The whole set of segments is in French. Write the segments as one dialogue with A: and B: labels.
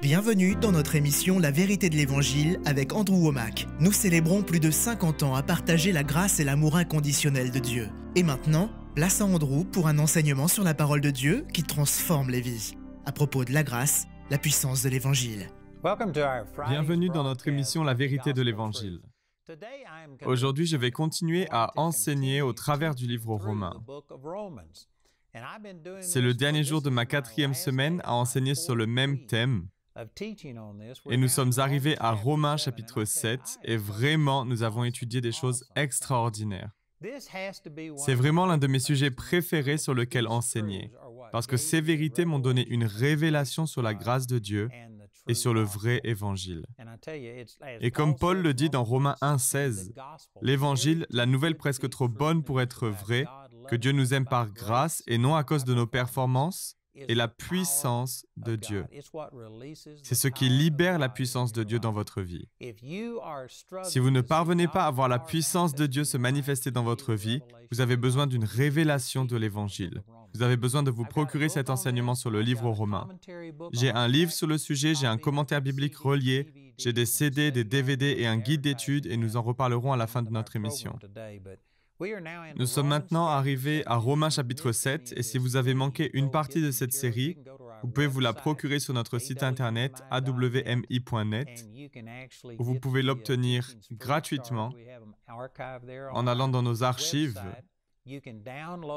A: Bienvenue dans notre émission La vérité de l'Évangile avec Andrew Wommack. Nous célébrons plus de 50 ans à partager la grâce et l'amour inconditionnel de Dieu. Et maintenant, place à Andrew pour un enseignement sur la parole de Dieu qui transforme les vies. À propos de la grâce, la puissance de l'Évangile.
B: Bienvenue dans notre émission La vérité de l'Évangile. Aujourd'hui, je vais continuer à enseigner au travers du livre Romains. C'est le dernier jour de ma 4e semaine à enseigner sur le même thème. Et nous sommes arrivés à Romains chapitre 7 et vraiment, nous avons étudié des choses extraordinaires. C'est vraiment l'un de mes sujets préférés sur lequel enseigner, parce que ces vérités m'ont donné une révélation sur la grâce de Dieu et sur le vrai Évangile. Et comme Paul le dit dans Romains 1,16, l'Évangile, la nouvelle presque trop bonne pour être vraie, que Dieu nous aime par grâce et non à cause de nos performances, et la puissance de Dieu. C'est ce qui libère la puissance de Dieu dans votre vie. Si vous ne parvenez pas à voir la puissance de Dieu se manifester dans votre vie, vous avez besoin d'une révélation de l'Évangile. Vous avez besoin de vous procurer cet enseignement sur le livre Romains. J'ai un livre sur le sujet, j'ai un commentaire biblique relié, j'ai des CD, des DVD et un guide d'études et nous en reparlerons à la fin de notre émission. Nous sommes maintenant arrivés à Romains chapitre 7 et si vous avez manqué une partie de cette série, vous pouvez vous la procurer sur notre site internet awmi.net où vous pouvez l'obtenir gratuitement en allant dans nos archives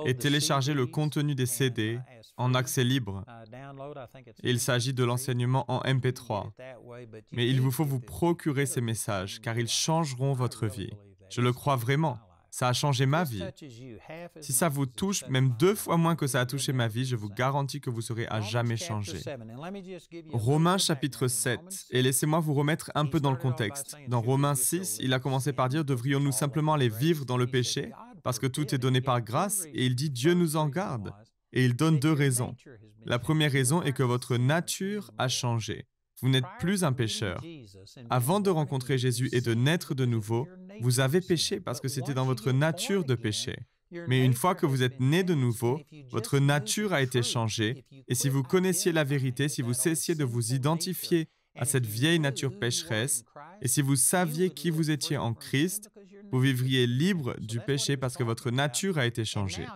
B: et télécharger le contenu des CD en accès libre. Et il s'agit de l'enseignement en MP3. Mais il vous faut vous procurer ces messages car ils changeront votre vie. Je le crois vraiment. Ça a changé ma vie. Si ça vous touche, même 2 fois moins que ça a touché ma vie, je vous garantis que vous serez à jamais changé. Romains chapitre 7, et laissez-moi vous remettre un peu dans le contexte. Dans Romains 6, il a commencé par dire « Devrions-nous simplement aller vivre dans le péché ?» Parce que tout est donné par grâce, et il dit « Dieu nous en garde ». Et il donne 2 raisons. La première raison est que votre nature a changé. Vous n'êtes plus un pécheur. Avant de rencontrer Jésus et de naître de nouveau, vous avez péché parce que c'était dans votre nature de pécher. Mais une fois que vous êtes né de nouveau, votre nature a été changée. Et si vous connaissiez la vérité, si vous cessiez de vous identifier à cette vieille nature pécheresse, et si vous saviez qui vous étiez en Christ, vous vivriez libre du péché parce que votre nature a été changée.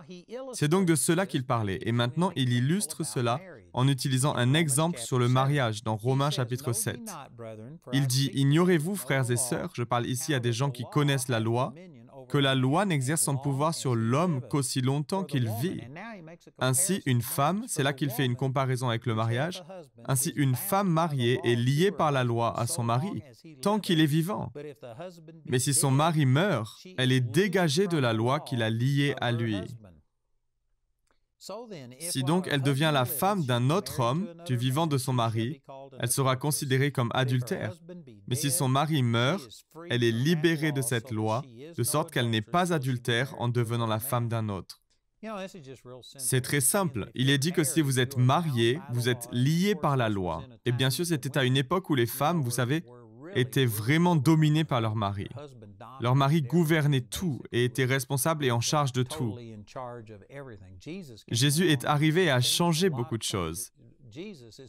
B: C'est donc de cela qu'il parlait. Et maintenant, il illustre cela en utilisant un exemple sur le mariage dans Romains chapitre 7. Il dit « Ignorez-vous, frères et sœurs, je parle ici à des gens qui connaissent la loi, que la loi n'exerce son pouvoir sur l'homme qu'aussi longtemps qu'il vit. Ainsi, une femme, c'est là qu'il fait une comparaison avec le mariage, ainsi une femme mariée est liée par la loi à son mari, tant qu'il est vivant. Mais si son mari meurt, elle est dégagée de la loi qui l'a liée à lui. Si donc elle devient la femme d'un autre homme, du vivant de son mari, elle sera considérée comme adultère. Mais si son mari meurt, elle est libérée de cette loi, de sorte qu'elle n'est pas adultère en devenant la femme d'un autre. C'est très simple. Il est dit que si vous êtes marié, vous êtes lié par la loi. Et bien sûr, c'était à une époque où les femmes, vous savez, étaient vraiment dominées par leur mari. Leur mari gouvernait tout et était responsable et en charge de tout. Jésus est arrivé et a changé beaucoup de choses.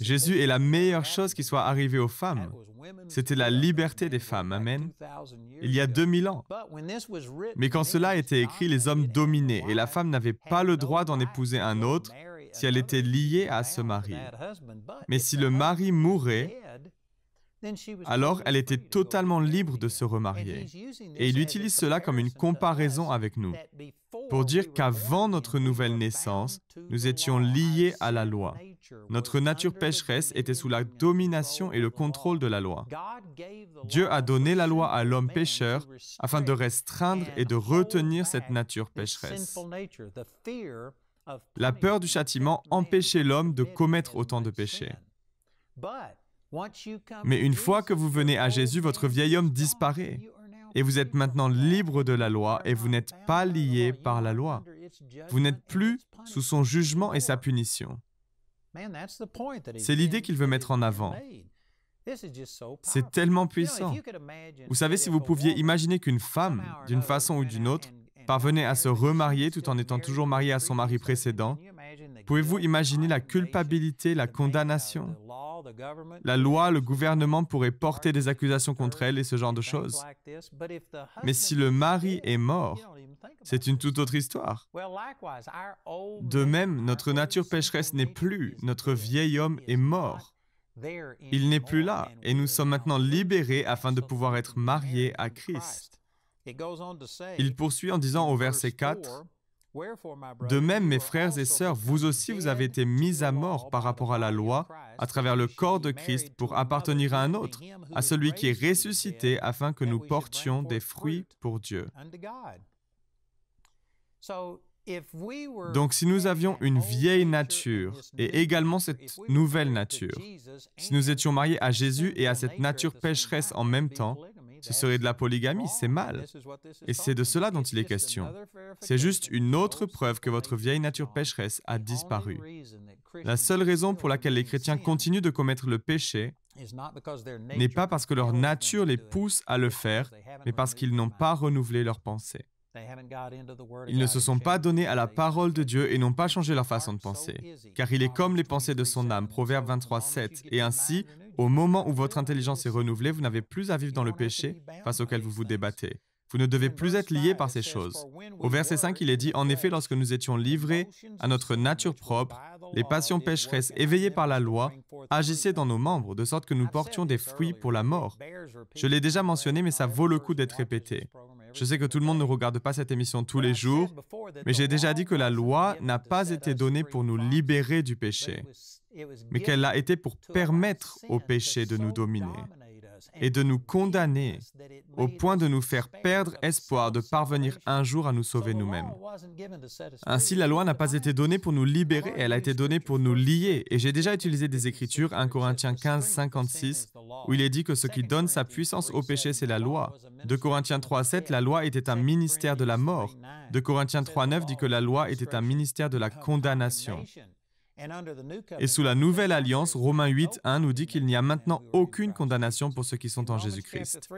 B: Jésus est la meilleure chose qui soit arrivée aux femmes. C'était la liberté des femmes, amen. Il y a 2000 ans. Mais quand cela a été écrit, les hommes dominaient et la femme n'avait pas le droit d'en épouser un autre si elle était liée à ce mari. Mais si le mari mourait, alors elle était totalement libre de se remarier. Et il utilise cela comme une comparaison avec nous, pour dire qu'avant notre nouvelle naissance, nous étions liés à la loi. Notre nature pécheresse était sous la domination et le contrôle de la loi. Dieu a donné la loi à l'homme pécheur afin de restreindre et de retenir cette nature pécheresse. La peur du châtiment empêchait l'homme de commettre autant de péchés. Mais une fois que vous venez à Jésus, votre vieil homme disparaît. Et vous êtes maintenant libre de la loi et vous n'êtes pas lié par la loi. Vous n'êtes plus sous son jugement et sa punition. C'est l'idée qu'il veut mettre en avant. C'est tellement puissant. Vous savez, si vous pouviez imaginer qu'une femme, d'une façon ou d'une autre, parvenait à se remarier tout en étant toujours mariée à son mari précédent, Pouvez-vous imaginer la culpabilité, la condamnation? La loi, le gouvernement pourrait porter des accusations contre elle et ce genre de choses. Mais si le mari est mort, c'est une toute autre histoire. De même, notre nature pécheresse n'est plus, notre vieil homme est mort. Il n'est plus là, et nous sommes maintenant libérés afin de pouvoir être mariés à Christ. Il poursuit en disant au verset 4, « De même, mes frères et sœurs, vous aussi vous avez été mis à mort par rapport à la loi, à travers le corps de Christ, pour appartenir à un autre, à celui qui est ressuscité, afin que nous portions des fruits pour Dieu. » Donc, si nous avions une vieille nature et également cette nouvelle nature, si nous étions mariés à Jésus et à cette nature pécheresse en même temps, ce serait de la polygamie, c'est mal. Et c'est de cela dont il est question. C'est juste une autre preuve que votre vieille nature pécheresse a disparu. La seule raison pour laquelle les chrétiens continuent de commettre le péché n'est pas parce que leur nature les pousse à le faire, mais parce qu'ils n'ont pas renouvelé leurs pensées. Ils ne se sont pas donnés à la parole de Dieu et n'ont pas changé leur façon de penser, car il est comme les pensées de son âme, Proverbe 23, 7. Et ainsi, au moment où votre intelligence est renouvelée, vous n'avez plus à vivre dans le péché face auquel vous vous débattez. Vous ne devez plus être liés par ces choses. Au verset 5, il est dit, « En effet, lorsque nous étions livrés à notre nature propre, les passions pécheresses éveillées par la loi agissaient dans nos membres, de sorte que nous portions des fruits pour la mort. » Je l'ai déjà mentionné, mais ça vaut le coup d'être répété. Je sais que tout le monde ne regarde pas cette émission tous les jours, mais j'ai déjà dit que la loi n'a pas été donnée pour nous libérer du péché, mais qu'elle a été pour permettre au péché de nous dominer et de nous condamner au point de nous faire perdre espoir de parvenir un jour à nous sauver nous-mêmes. Ainsi, la loi n'a pas été donnée pour nous libérer, elle a été donnée pour nous lier. Et j'ai déjà utilisé des écritures, 1 Corinthiens 15, 56, où il est dit que ce qui donne sa puissance au péché, c'est la loi. 2 Corinthiens 3, 7, la loi était un ministère de la mort. 2 Corinthiens 3, 9 dit que la loi était un ministère de la condamnation. Et sous la nouvelle alliance, Romains 8, 1 nous dit qu'il n'y a maintenant aucune condamnation pour ceux qui sont en Jésus-Christ.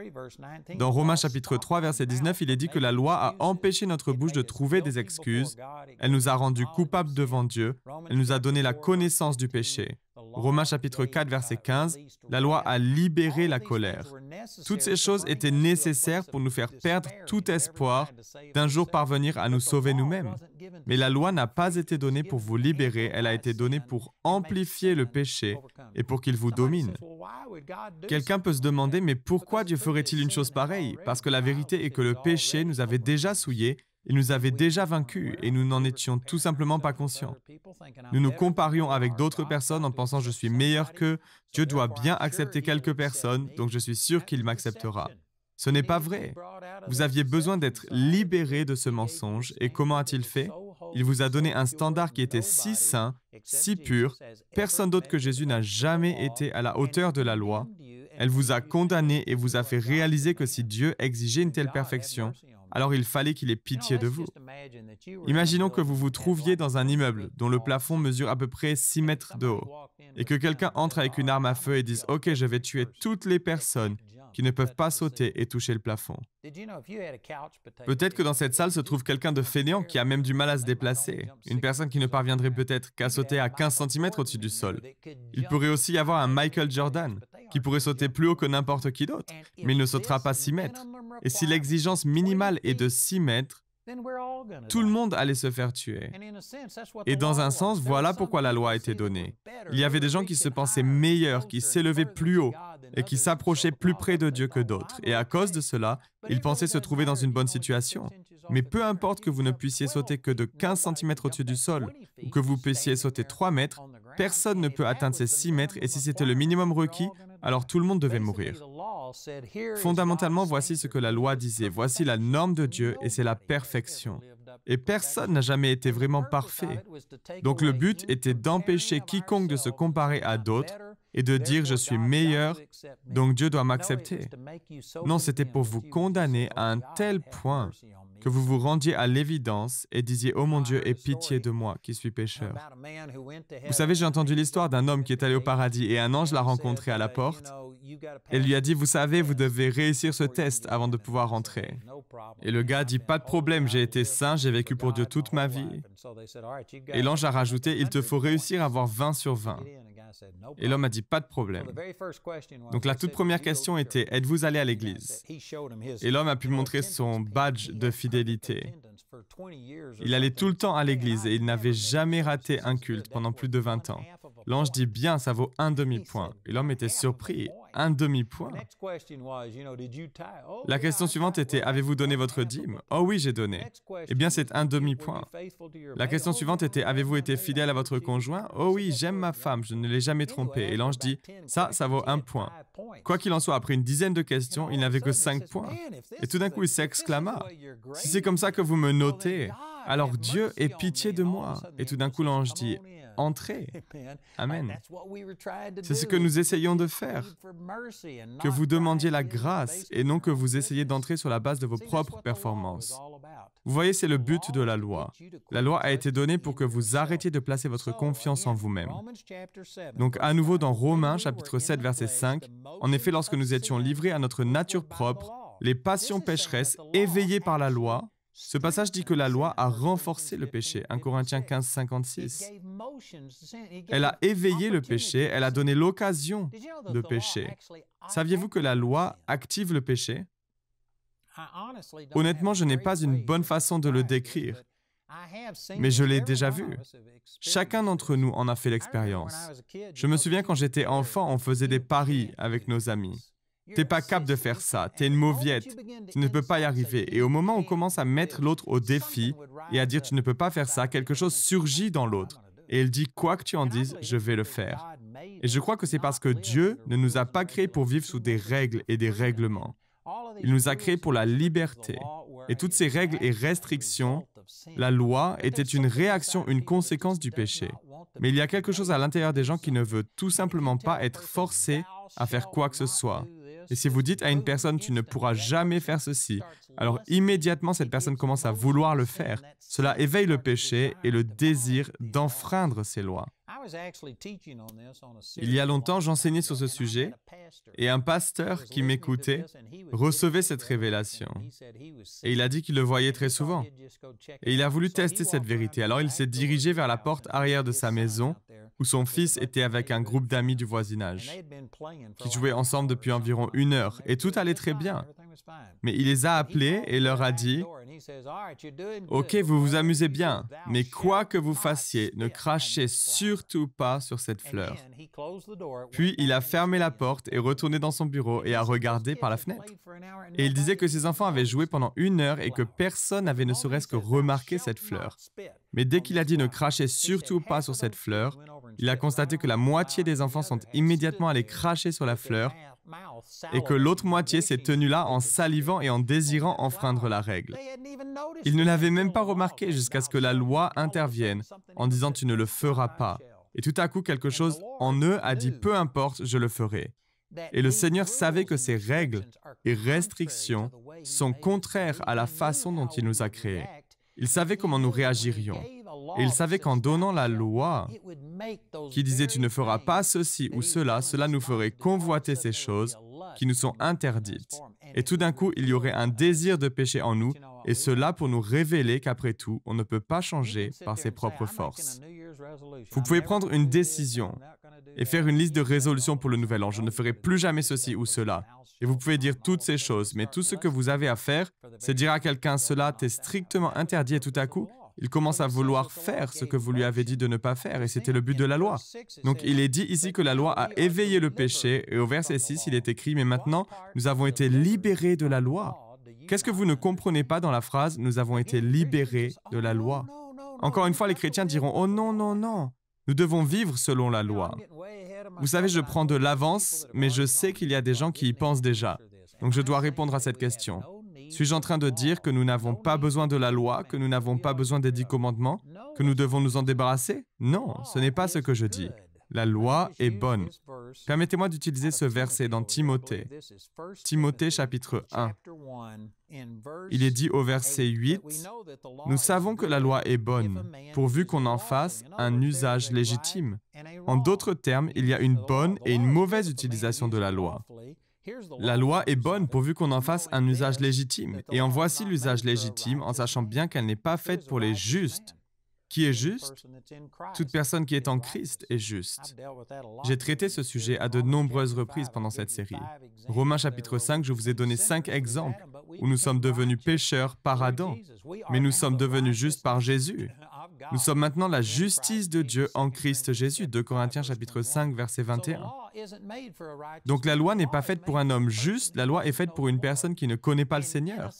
B: Dans Romains chapitre 3, verset 19, il est dit que la loi a empêché notre bouche de trouver des excuses, elle nous a rendus coupables devant Dieu, elle nous a donné la connaissance du péché. Romains chapitre 4, verset 15, la loi a libéré la colère. Toutes ces choses étaient nécessaires pour nous faire perdre tout espoir d'un jour parvenir à nous sauver nous-mêmes. Mais la loi n'a pas été donnée pour vous libérer, elle a été donnée pour amplifier le péché et pour qu'il vous domine. Quelqu'un peut se demander, mais pourquoi Dieu ferait-il une chose pareille? Parce que la vérité est que le péché nous avait déjà souillés, il nous avait déjà vaincus et nous n'en étions tout simplement pas conscients. Nous nous comparions avec d'autres personnes en pensant « je suis meilleur qu'eux, Dieu doit bien accepter quelques personnes, donc je suis sûr qu'il m'acceptera ». Ce n'est pas vrai. Vous aviez besoin d'être libéré de ce mensonge et comment a-t-il fait? Il vous a donné un standard qui était si saint, si pur, personne d'autre que Jésus n'a jamais été à la hauteur de la loi. Elle vous a condamné et vous a fait réaliser que si Dieu exigeait une telle perfection, alors il fallait qu'il ait pitié de vous. Imaginons que vous vous trouviez dans un immeuble dont le plafond mesure à peu près 6 mètres de haut et que quelqu'un entre avec une arme à feu et dise « Ok, je vais tuer toutes les personnes qui ne peuvent pas sauter et toucher le plafond. » Peut-être que dans cette salle se trouve quelqu'un de fainéant qui a même du mal à se déplacer, une personne qui ne parviendrait peut-être qu'à sauter à 15 cm au-dessus du sol. Il pourrait aussi y avoir un Michael Jordan qui pourrait sauter plus haut que n'importe qui d'autre, mais il ne sautera pas 6 mètres. Et si l'exigence minimale est de 6 mètres, tout le monde allait se faire tuer. Et dans un sens, voilà pourquoi la loi a été donnée. Il y avait des gens qui se pensaient meilleurs, qui s'élevaient plus haut et qui s'approchaient plus près de Dieu que d'autres. Et à cause de cela, ils pensaient se trouver dans une bonne situation. Mais peu importe que vous ne puissiez sauter que de 15 cm au-dessus du sol ou que vous puissiez sauter 3 mètres, personne ne peut atteindre ces 6 mètres et si c'était le minimum requis, alors tout le monde devait mourir. Fondamentalement, voici ce que la loi disait. Voici la norme de Dieu et c'est la perfection. Et personne n'a jamais été vraiment parfait. Donc le but était d'empêcher quiconque de se comparer à d'autres et de dire « je suis meilleur, donc Dieu doit m'accepter ». Non, c'était pour vous condamner à un tel point que vous vous rendiez à l'évidence et disiez « Oh mon Dieu, aie pitié de moi qui suis pécheur ». Vous savez, j'ai entendu l'histoire d'un homme qui est allé au paradis et un ange l'a rencontré à la porte et lui a dit, « Vous savez, vous devez réussir ce test avant de pouvoir entrer. » Et le gars dit, « Pas de problème, j'ai été saint, j'ai vécu pour Dieu toute ma vie. » Et l'ange a rajouté, « Il te faut réussir à avoir 20 sur 20. » Et l'homme a dit, « Pas de problème. » Donc la toute première question était, « Êtes-vous allé à l'église ?» Et l'homme a pu montrer son badge de fidélité. Il allait tout le temps à l'église et il n'avait jamais raté un culte pendant plus de 20 ans. L'ange dit, « Bien, ça vaut un demi-point. » Et l'homme était surpris. Un demi-point. La question suivante était, « Avez-vous donné votre dîme ?» « Oh oui, j'ai donné. » Eh bien, c'est un demi-point. La question suivante était, « Avez-vous été fidèle à votre conjoint ?» « Oh oui, j'aime ma femme, je ne l'ai jamais trompée. » Et l'ange dit, « Ça vaut un point. » Quoi qu'il en soit, après une dizaine de questions, il n'avait que 5 points. Et tout d'un coup, il s'exclama, « Si c'est comme ça que vous me notez, alors Dieu ait pitié de moi. » Et tout d'un coup, l'ange dit, « Entrez. » Amen. C'est ce que nous essayons de faire. Que vous demandiez la grâce et non que vous essayiez d'entrer sur la base de vos propres performances. Vous voyez, c'est le but de la loi. La loi a été donnée pour que vous arrêtiez de placer votre confiance en vous-même. Donc, à nouveau dans Romains, chapitre 7, verset 5, en effet, lorsque nous étions livrés à notre nature propre, les passions pécheresses éveillées par la loi, ce passage dit que la loi a renforcé le péché. 1 Corinthiens 15, 56. Elle a éveillé le péché, elle a donné l'occasion de pécher. Saviez-vous que la loi active le péché? Honnêtement, je n'ai pas une bonne façon de le décrire, mais je l'ai déjà vu. Chacun d'entre nous en a fait l'expérience. Je me souviens quand j'étais enfant, on faisait des paris avec nos amis. T'es pas capable de faire ça, t'es une mauviette, tu ne peux pas y arriver. Et au moment où on commence à mettre l'autre au défi et à dire tu ne peux pas faire ça, quelque chose surgit dans l'autre. Et il dit, quoi que tu en dises, je vais le faire. Et je crois que c'est parce que Dieu ne nous a pas créés pour vivre sous des règles et des règlements. Il nous a créés pour la liberté. Et toutes ces règles et restrictions, la loi était une réaction, une conséquence du péché. Mais il y a quelque chose à l'intérieur des gens qui ne veut tout simplement pas être forcé à faire quoi que ce soit. Et si vous dites à une personne, tu ne pourras jamais faire ceci, alors immédiatement cette personne commence à vouloir le faire. Cela éveille le péché et le désir d'enfreindre ces lois. Il y a longtemps, j'enseignais sur ce sujet et un pasteur qui m'écoutait recevait cette révélation. Et il a dit qu'il le voyait très souvent. Et il a voulu tester cette vérité. Alors il s'est dirigé vers la porte arrière de sa maison où son fils était avec un groupe d'amis du voisinage qui jouaient ensemble depuis environ 1 heure et tout allait très bien. Mais il les a appelés et leur a dit « Ok, vous vous amusez bien, mais quoi que vous fassiez, ne crachez surtout pas sur cette fleur. » Puis il a fermé la porte et retourné dans son bureau et a regardé par la fenêtre. Et il disait que ses enfants avaient joué pendant 1 heure et que personne n'avait ne serait-ce que remarqué cette fleur. Mais dès qu'il a dit « ne crachez surtout pas sur cette fleur », il a constaté que la moitié des enfants sont immédiatement allés cracher sur la fleur et que l'autre moitié s'est tenue là en salivant et en désirant enfreindre la règle. Ils ne l'avaient même pas remarqué jusqu'à ce que la loi intervienne en disant « tu ne le feras pas ». Et tout à coup, quelque chose en eux a dit « peu importe, je le ferai ». Et le Seigneur savait que ces règles et restrictions sont contraires à la façon dont il nous a créés. Il savait comment nous réagirions. Et il savait qu'en donnant la loi qui disait « tu ne feras pas ceci ou cela », cela nous ferait convoiter ces choses qui nous sont interdites. Et tout d'un coup, il y aurait un désir de péché en nous, et cela pour nous révéler qu'après tout, on ne peut pas changer par ses propres forces. Vous pouvez prendre une décision et faire une liste de résolutions pour le nouvel an. Je ne ferai plus jamais ceci ou cela. Et vous pouvez dire toutes ces choses, mais tout ce que vous avez à faire, c'est dire à quelqu'un « cela t'est strictement interdit » et tout à coup, il commence à vouloir faire ce que vous lui avez dit de ne pas faire, et c'était le but de la loi. Donc, il est dit ici que la loi a éveillé le péché, et au verset 6, il est écrit « Mais maintenant, nous avons été libérés de la loi. » Qu'est-ce que vous ne comprenez pas dans la phrase « Nous avons été libérés de la loi » ? Encore une fois, les chrétiens diront « Oh non, non, non, nous devons vivre selon la loi. » Vous savez, je prends de l'avance, mais je sais qu'il y a des gens qui y pensent déjà. Donc, je dois répondre à cette question. Suis-je en train de dire que nous n'avons pas besoin de la loi, que nous n'avons pas besoin des 10 commandements, que nous devons nous en débarrasser? Non, ce n'est pas ce que je dis. La loi est bonne. Permettez-moi d'utiliser ce verset dans Timothée. Timothée chapitre 1. Il est dit au verset 8, « Nous savons que la loi est bonne, pourvu qu'on en fasse un usage légitime. » En d'autres termes, il y a une bonne et une mauvaise utilisation de la loi. La loi est bonne pourvu qu'on en fasse un usage légitime. Et en voici l'usage légitime en sachant bien qu'elle n'est pas faite pour les justes. Qui est juste? Toute personne qui est en Christ est juste. J'ai traité ce sujet à de nombreuses reprises pendant cette série. Romains chapitre 5, je vous ai donné 5 exemples où nous sommes devenus pécheurs par Adam, mais nous sommes devenus justes par Jésus. Nous sommes maintenant la justice de Dieu en Christ Jésus, 2 Corinthiens chapitre 5, verset 21. Donc la loi n'est pas faite pour un homme juste, la loi est faite pour une personne qui ne connaît pas le Seigneur.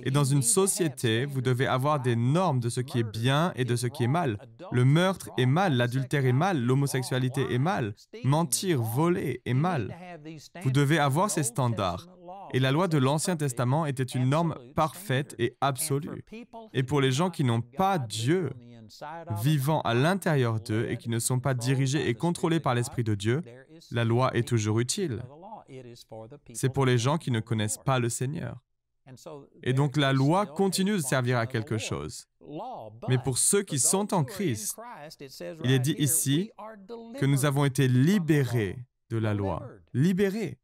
B: Et dans une société, vous devez avoir des normes de ce qui est bien et de ce qui est mal. Le meurtre est mal, l'adultère est mal, l'homosexualité est mal, mentir, voler est mal. Vous devez avoir ces standards. Et la loi de l'Ancien Testament était une norme parfaite et absolue. Et pour les gens qui n'ont pas Dieu vivant à l'intérieur d'eux et qui ne sont pas dirigés et contrôlés par l'Esprit de Dieu, la loi est toujours utile. C'est pour les gens qui ne connaissent pas le Seigneur. Et donc la loi continue de servir à quelque chose. Mais pour ceux qui sont en Christ, il est dit ici que nous avons été libérés de la loi. Libérés.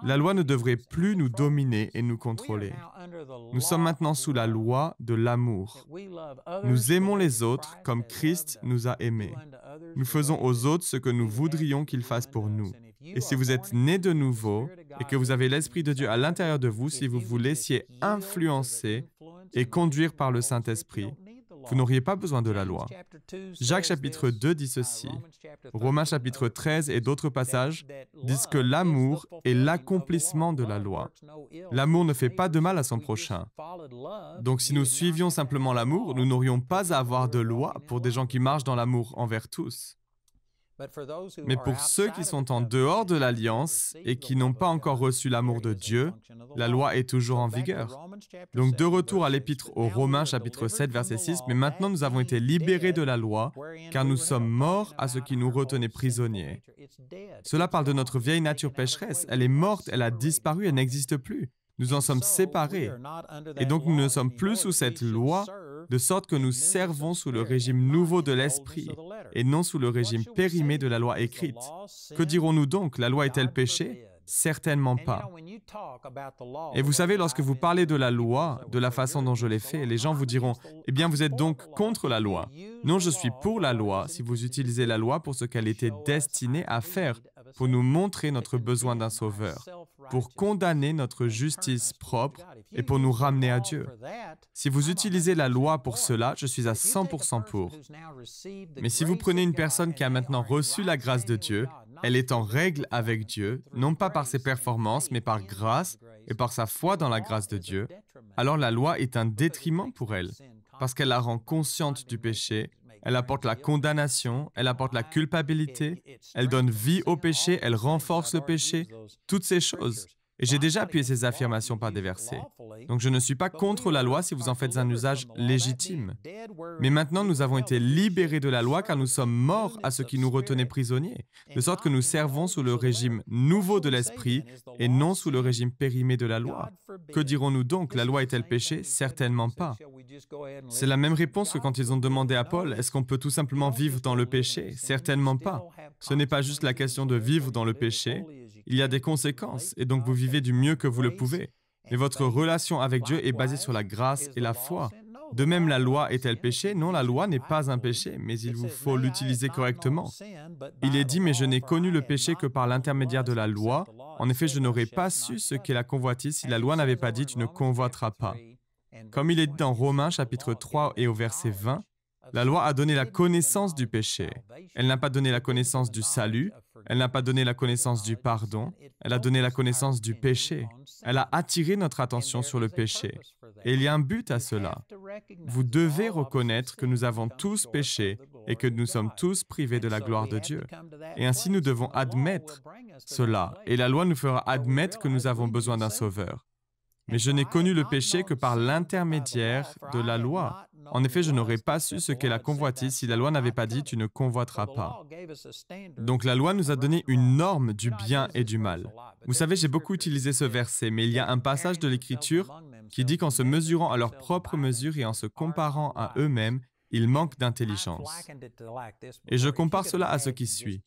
B: La loi ne devrait plus nous dominer et nous contrôler. Nous sommes maintenant sous la loi de l'amour. Nous aimons les autres comme Christ nous a aimés. Nous faisons aux autres ce que nous voudrions qu'ils fassent pour nous. Et si vous êtes nés de nouveau et que vous avez l'Esprit de Dieu à l'intérieur de vous, si vous vous laissiez influencer et conduire par le Saint-Esprit, vous n'auriez pas besoin de la loi. Jacques chapitre 2 dit ceci. Romains chapitre 13 et d'autres passages disent que l'amour est l'accomplissement de la loi. L'amour ne fait pas de mal à son prochain. Donc si nous suivions simplement l'amour, nous n'aurions pas à avoir de loi pour des gens qui marchent dans l'amour envers tous. Mais pour ceux qui sont en dehors de l'alliance et qui n'ont pas encore reçu l'amour de Dieu, la loi est toujours en vigueur. Donc de retour à l'épître aux Romains chapitre 7 verset 6, « Mais maintenant nous avons été libérés de la loi, car nous sommes morts à ce qui nous retenait prisonniers. » Cela parle de notre vieille nature pécheresse. Elle est morte, elle a disparu, elle n'existe plus. Nous en sommes séparés. Et donc nous ne sommes plus sous cette loi, de sorte que nous servons sous le régime nouveau de l'Esprit et non sous le régime périmé de la loi écrite. Que dirons-nous donc? La loi est-elle péché? Certainement pas. Et vous savez, lorsque vous parlez de la loi, de la façon dont je l'ai fait, les gens vous diront, « Eh bien, vous êtes donc contre la loi. » Non, je suis pour la loi si vous utilisez la loi pour ce qu'elle était destinée à faire, pour nous montrer notre besoin d'un sauveur, pour condamner notre justice propre et pour nous ramener à Dieu. Si vous utilisez la loi pour cela, je suis à 100% pour. Mais si vous prenez une personne qui a maintenant reçu la grâce de Dieu, elle est en règle avec Dieu, non pas par ses performances, mais par grâce et par sa foi dans la grâce de Dieu, alors la loi est un détriment pour elle, parce qu'elle la rend consciente du péché, elle apporte la condamnation, elle apporte la culpabilité, elle donne vie au péché, elle renforce le péché, toutes ces choses. Et j'ai déjà appuyé ces affirmations par des versets. Donc je ne suis pas contre la loi si vous en faites un usage légitime. Mais maintenant, nous avons été libérés de la loi car nous sommes morts à ce qui nous retenait prisonniers, de sorte que nous servons sous le régime nouveau de l'Esprit et non sous le régime périmé de la loi. Que dirons-nous donc? La loi est-elle péché? Certainement pas. C'est la même réponse que quand ils ont demandé à Paul, est-ce qu'on peut tout simplement vivre dans le péché? Certainement pas. Ce n'est pas juste la question de vivre dans le péché. Il y a des conséquences, et donc vous vivez du mieux que vous le pouvez. Mais votre relation avec Dieu est basée sur la grâce et la foi. De même, la loi est-elle péché? Non, la loi n'est pas un péché, mais il vous faut l'utiliser correctement. Il est dit, mais je n'ai connu le péché que par l'intermédiaire de la loi. En effet, je n'aurais pas su ce qu'est la convoitise si la loi n'avait pas dit, tu ne convoiteras pas. Comme il est dit dans Romains chapitre 3 et au verset 20, la loi a donné la connaissance du péché. Elle n'a pas donné la connaissance du salut. Elle n'a pas donné la connaissance du pardon. Elle a donné la connaissance du péché. Elle a attiré notre attention sur le péché. Et il y a un but à cela. Vous devez reconnaître que nous avons tous péché et que nous sommes tous privés de la gloire de Dieu. Et ainsi, nous devons admettre cela. Et la loi nous fera admettre que nous avons besoin d'un sauveur. Mais je n'ai connu le péché que par l'intermédiaire de la loi. En effet, je n'aurais pas su ce qu'est la convoitise si la loi n'avait pas dit « tu ne convoiteras pas ». Donc la loi nous a donné une norme du bien et du mal. Vous savez, j'ai beaucoup utilisé ce verset, mais il y a un passage de l'Écriture qui dit qu'en se mesurant à leur propre mesure et en se comparant à eux-mêmes, ils manquent d'intelligence. Et je compare cela à ce qui suit.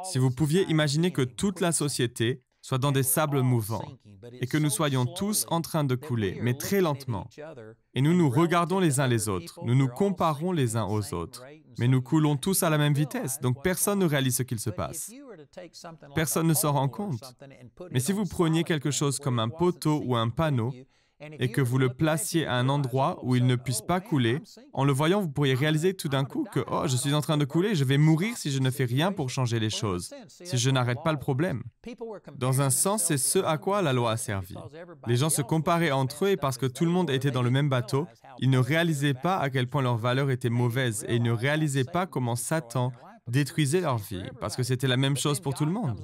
B: Si vous pouviez imaginer que toute la société soit dans des sables mouvants et que nous soyons tous en train de couler, mais très lentement, et nous nous regardons les uns les autres, nous nous comparons les uns aux autres, mais nous coulons tous à la même vitesse, donc personne ne réalise ce qu'il se passe. Personne ne s'en rend compte. Mais si vous preniez quelque chose comme un poteau ou un panneau, et que vous le placiez à un endroit où il ne puisse pas couler, en le voyant, vous pourriez réaliser tout d'un coup que « Oh, je suis en train de couler, je vais mourir si je ne fais rien pour changer les choses, si je n'arrête pas le problème. » Dans un sens, c'est ce à quoi la loi a servi. Les gens se comparaient entre eux et parce que tout le monde était dans le même bateau, ils ne réalisaient pas à quel point leur valeur était mauvaise et ils ne réalisaient pas comment Satan détruisait leur vie, parce que c'était la même chose pour tout le monde.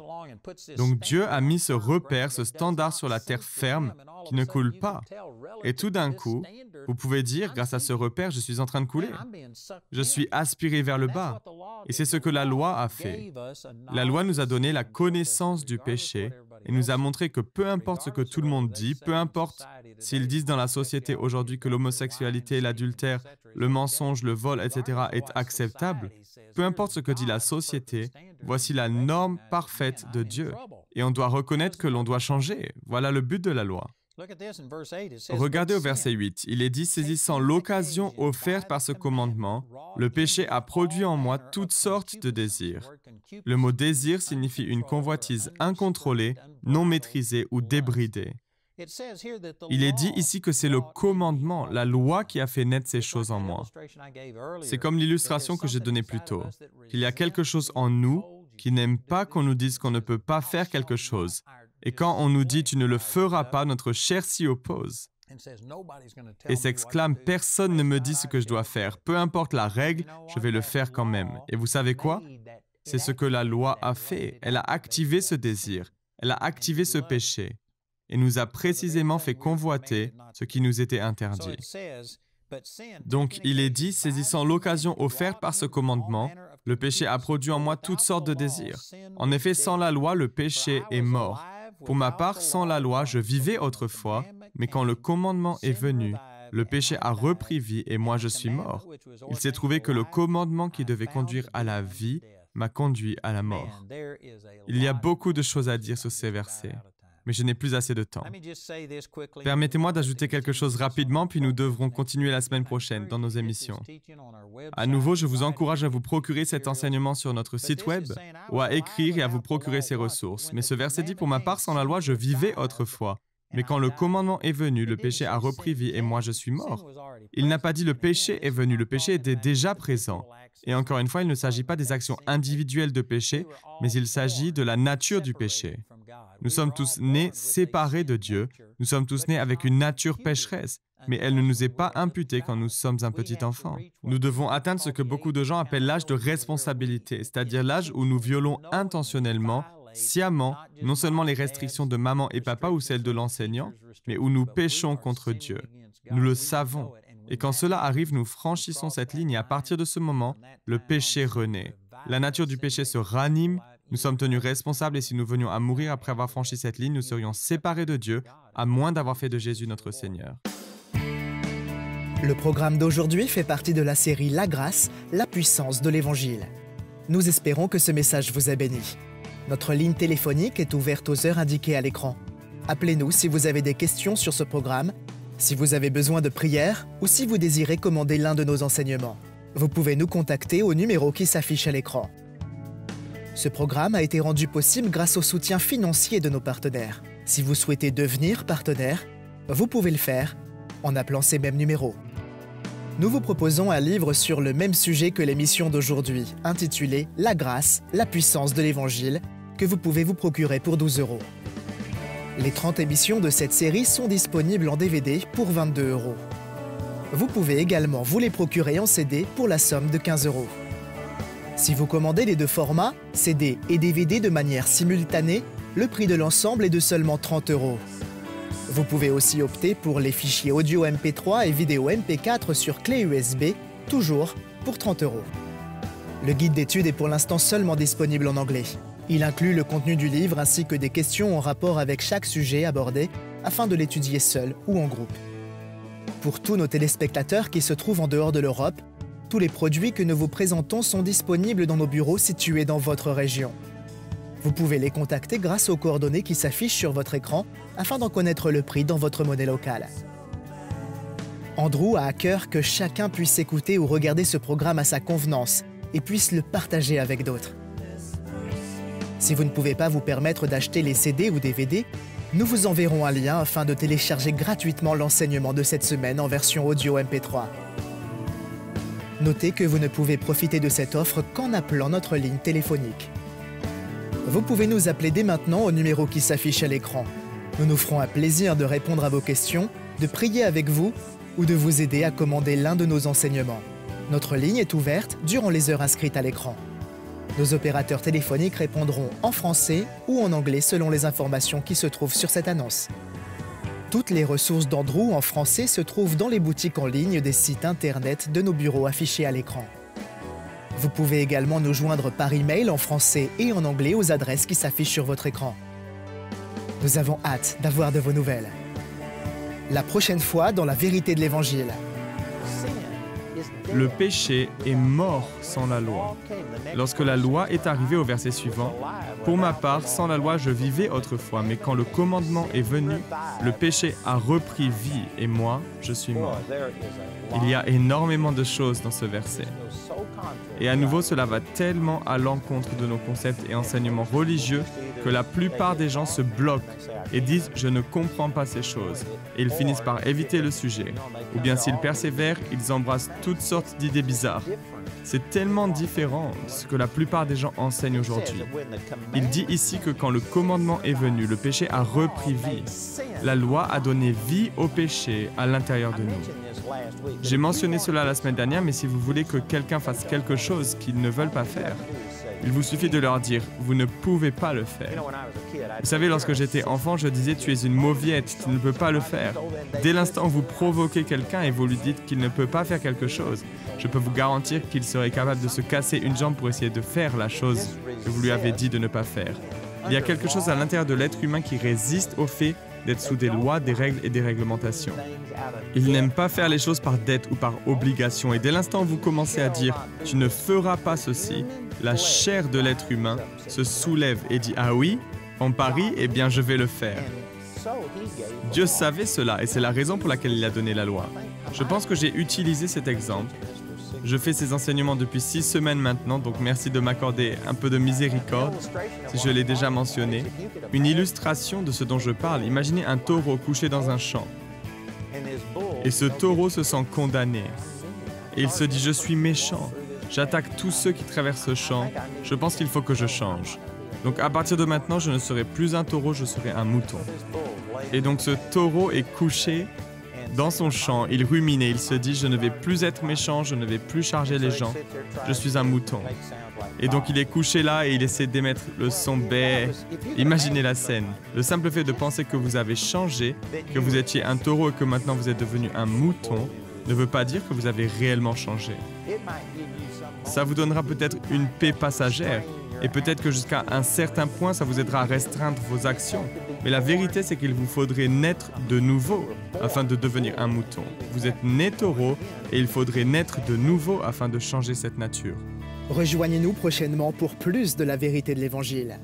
B: Donc Dieu a mis ce repère, ce standard sur la terre ferme qui ne coule pas. Et tout d'un coup, vous pouvez dire, grâce à ce repère, je suis en train de couler. Je suis aspiré vers le bas. Et c'est ce que la loi a fait. La loi nous a donné la connaissance du péché et nous a montré que peu importe ce que tout le monde dit, peu importe s'ils disent dans la société aujourd'hui que l'homosexualité, l'adultère, le mensonge, le vol, etc. est acceptable, peu importe ce que dit la société, voici la norme parfaite de Dieu. Et on doit reconnaître que l'on doit changer. Voilà le but de la loi. Regardez au verset 8, il est dit « Saisissant l'occasion offerte par ce commandement, le péché a produit en moi toutes sortes de désirs. » Le mot « désir » signifie une convoitise incontrôlée, non maîtrisée ou débridée. Il est dit ici que c'est le commandement, la loi qui a fait naître ces choses en moi. C'est comme l'illustration que j'ai donnée plus tôt, qu'il y a quelque chose en nous qui n'aime pas qu'on nous dise qu'on ne peut pas faire quelque chose. Et quand on nous dit « tu ne le feras pas », notre chair s'y oppose et s'exclame « personne ne me dit ce que je dois faire. Peu importe la règle, je vais le faire quand même. » Et vous savez quoi? C'est ce que la loi a fait. Elle a activé ce désir. Elle a activé ce péché et nous a précisément fait convoiter ce qui nous était interdit. Donc, il est dit, saisissant l'occasion offerte par ce commandement, le péché a produit en moi toutes sortes de désirs. En effet, sans la loi, le péché est mort. Pour ma part, sans la loi, je vivais autrefois, mais quand le commandement est venu, le péché a repris vie et moi je suis mort. Il s'est trouvé que le commandement qui devait conduire à la vie m'a conduit à la mort. Il y a beaucoup de choses à dire sur ces versets, mais je n'ai plus assez de temps. Permettez-moi d'ajouter quelque chose rapidement, puis nous devrons continuer la semaine prochaine dans nos émissions. À nouveau, je vous encourage à vous procurer cet enseignement sur notre site web ou à écrire et à vous procurer ces ressources. Mais ce verset dit, « Pour ma part, sans la loi, je vivais autrefois. Mais quand le commandement est venu, le péché a repris vie et moi je suis mort. » Il n'a pas dit « le péché est venu », le péché était déjà présent. Et encore une fois, il ne s'agit pas des actions individuelles de péché, mais il s'agit de la nature du péché. Nous sommes tous nés séparés de Dieu, nous sommes tous nés avec une nature pécheresse, mais elle ne nous est pas imputée quand nous sommes un petit enfant. Nous devons atteindre ce que beaucoup de gens appellent l'âge de responsabilité, c'est-à-dire l'âge où nous violons intentionnellement, sciemment, non seulement les restrictions de maman et papa ou celles de l'enseignant, mais où nous péchons contre Dieu. Nous le savons. Et quand cela arrive, nous franchissons cette ligne et à partir de ce moment, le péché renaît. La nature du péché se ranime, nous sommes tenus responsables et si nous venions à mourir après avoir franchi cette ligne, nous serions séparés de Dieu, à moins d'avoir fait de Jésus notre Seigneur.
A: Le programme d'aujourd'hui fait partie de la série La grâce, la puissance de l'Évangile. Nous espérons que ce message vous a béni. Notre ligne téléphonique est ouverte aux heures indiquées à l'écran. Appelez-nous si vous avez des questions sur ce programme, si vous avez besoin de prière ou si vous désirez commander l'un de nos enseignements. Vous pouvez nous contacter au numéro qui s'affiche à l'écran. Ce programme a été rendu possible grâce au soutien financier de nos partenaires. Si vous souhaitez devenir partenaire, vous pouvez le faire en appelant ces mêmes numéros. Nous vous proposons un livre sur le même sujet que l'émission d'aujourd'hui, intitulé « La grâce, la puissance de l'Évangile », que vous pouvez vous procurer pour 12 €. Les 30 émissions de cette série sont disponibles en DVD pour 22 €. Vous pouvez également vous les procurer en CD pour la somme de 15 €. Si vous commandez les deux formats, CD et DVD de manière simultanée, le prix de l'ensemble est de seulement 30 €. Vous pouvez aussi opter pour les fichiers audio MP3 et vidéo MP4 sur clé USB, toujours pour 30 €. Le guide d'études est pour l'instant seulement disponible en anglais. Il inclut le contenu du livre ainsi que des questions en rapport avec chaque sujet abordé afin de l'étudier seul ou en groupe. Pour tous nos téléspectateurs qui se trouvent en dehors de l'Europe, tous les produits que nous vous présentons sont disponibles dans nos bureaux situés dans votre région. Vous pouvez les contacter grâce aux coordonnées qui s'affichent sur votre écran afin d'en connaître le prix dans votre monnaie locale. Andrew a à cœur que chacun puisse écouter ou regarder ce programme à sa convenance et puisse le partager avec d'autres. Si vous ne pouvez pas vous permettre d'acheter les CD ou DVD, nous vous enverrons un lien afin de télécharger gratuitement l'enseignement de cette semaine en version audio MP3. Notez que vous ne pouvez profiter de cette offre qu'en appelant notre ligne téléphonique. Vous pouvez nous appeler dès maintenant au numéro qui s'affiche à l'écran. Nous nous ferons un plaisir de répondre à vos questions, de prier avec vous ou de vous aider à commander l'un de nos enseignements. Notre ligne est ouverte durant les heures inscrites à l'écran. Nos opérateurs téléphoniques répondront en français ou en anglais selon les informations qui se trouvent sur cette annonce. Toutes les ressources d'Andrew en français se trouvent dans les boutiques en ligne des sites internet de nos bureaux affichés à l'écran. Vous pouvez également nous joindre par email en français et en anglais aux adresses qui s'affichent sur votre écran. Nous avons hâte d'avoir de vos nouvelles. La prochaine fois dans la vérité de l'Évangile.
B: Le péché est mort sans la loi. Lorsque la loi est arrivée au verset suivant, « Pour ma part, sans la loi, je vivais autrefois, mais quand le commandement est venu, le péché a repris vie et moi, je suis mort. » Il y a énormément de choses dans ce verset. Et à nouveau, cela va tellement à l'encontre de nos concepts et enseignements religieux que la plupart des gens se bloquent et disent « je ne comprends pas ces choses » et ils finissent par éviter le sujet. Ou bien s'ils persévèrent, ils embrassent toutes sortes d'idées bizarres. C'est tellement différent de ce que la plupart des gens enseignent aujourd'hui. Il dit ici que quand le commandement est venu, le péché a repris vie. La loi a donné vie au péché à l'intérieur de nous. J'ai mentionné cela la semaine dernière, mais si vous voulez que quelqu'un fasse quelque chose qu'ils ne veulent pas faire, il vous suffit de leur dire « vous ne pouvez pas le faire ». Vous savez, lorsque j'étais enfant, je disais « tu es une mauviette, tu ne peux pas le faire ». Dès l'instant où vous provoquez quelqu'un et vous lui dites qu'il ne peut pas faire quelque chose, je peux vous garantir qu'il serait capable de se casser une jambe pour essayer de faire la chose que vous lui avez dit de ne pas faire. Il y a quelque chose à l'intérieur de l'être humain qui résiste au fait d'être sous des lois, des règles et des réglementations. Il n'aime pas faire les choses par dette ou par obligation. Et dès l'instant où vous commencez à dire « tu ne feras pas ceci », la chair de l'être humain se soulève et dit « ah oui, on parie, eh bien je vais le faire ». Dieu savait cela et c'est la raison pour laquelle il a donné la loi. Je pense que j'ai utilisé cet exemple. Je fais ces enseignements depuis 6 semaines maintenant, donc merci de m'accorder un peu de miséricorde, si je l'ai déjà mentionné. Une illustration de ce dont je parle, imaginez un taureau couché dans un champ. Et ce taureau se sent condamné. Et il se dit, je suis méchant, j'attaque tous ceux qui traversent ce champ, je pense qu'il faut que je change. Donc à partir de maintenant, je ne serai plus un taureau, je serai un mouton. Et donc ce taureau est couché dans son champ, il rumine et il se dit « je ne vais plus être méchant, je ne vais plus charger les gens, je suis un mouton ». Et donc il est couché là et il essaie d'émettre le son « bé ». Imaginez la scène. Le simple fait de penser que vous avez changé, que vous étiez un taureau et que maintenant vous êtes devenu un mouton, ne veut pas dire que vous avez réellement changé. Ça vous donnera peut-être une paix passagère et peut-être que jusqu'à un certain point, ça vous aidera à restreindre vos actions. Mais la vérité, c'est qu'il vous faudrait naître de nouveau afin de devenir un mouton. Vous êtes né taureau et il faudrait naître de nouveau afin de changer cette nature.
A: Rejoignez-nous prochainement pour plus de la vérité de l'Évangile.